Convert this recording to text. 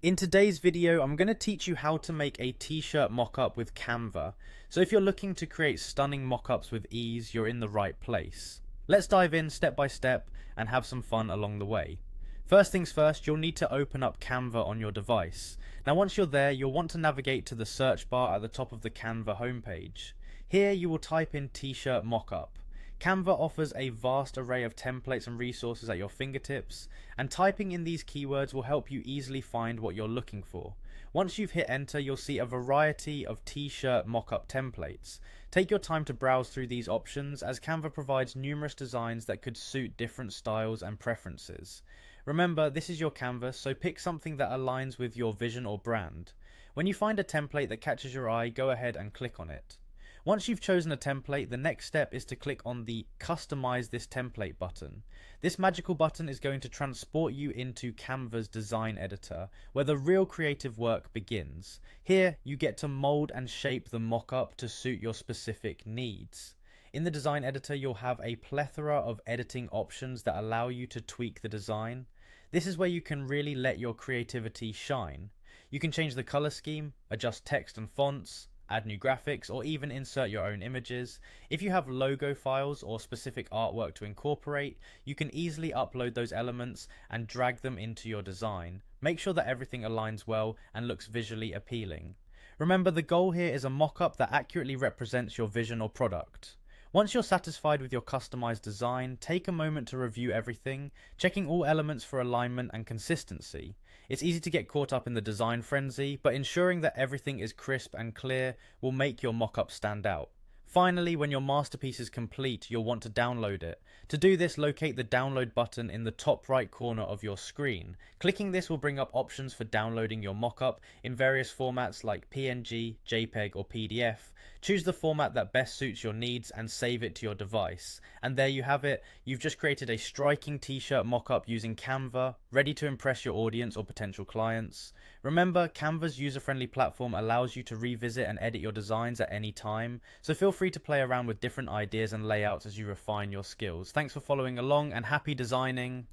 In today's video, I'm going to teach you how to make a t-shirt mock-up with Canva. So if you're looking to create stunning mock-ups with ease, you're in the right place. Let's dive in step by step and have some fun along the way. First things first, you'll need to open up Canva on your device. Now once you're there, you'll want to navigate to the search bar at the top of the Canva homepage. Here you will type in t-shirt mock-up. Canva offers a vast array of templates and resources at your fingertips, and typing in these keywords will help you easily find what you're looking for. Once you've hit enter, you'll see a variety of t-shirt mock-up templates. Take your time to browse through these options, as Canva provides numerous designs that could suit different styles and preferences. Remember, this is your canvas, so pick something that aligns with your vision or brand. When you find a template that catches your eye, go ahead and click on it. Once you've chosen a template, the next step is to click on the Customize this template button. This magical button is going to transport you into Canva's design editor, where the real creative work begins. Here, you get to mold and shape the mock-up to suit your specific needs. In the design editor, you'll have a plethora of editing options that allow you to tweak the design. This is where you can really let your creativity shine. You can change the color scheme, adjust text and fonts, add new graphics, or even insert your own images. If you have logo files or specific artwork to incorporate, you can easily upload those elements and drag them into your design. Make sure that everything aligns well and looks visually appealing. Remember, the goal here is a mock-up that accurately represents your vision or product. Once you're satisfied with your customized design, take a moment to review everything, checking all elements for alignment and consistency. It's easy to get caught up in the design frenzy, but ensuring that everything is crisp and clear will make your mock-up stand out. Finally, when your masterpiece is complete, you'll want to download it. To do this, locate the download button in the top right corner of your screen. Clicking this will bring up options for downloading your mockup in various formats like PNG, JPEG, or PDF. Choose the format that best suits your needs and save it to your device. And there you have it. You've just created a striking t-shirt mockup using Canva, ready to impress your audience or potential clients. Remember, Canva's user-friendly platform allows you to revisit and edit your designs at any time, so feel free to play around with different ideas and layouts as you refine your skills. Thanks for following along, and happy designing!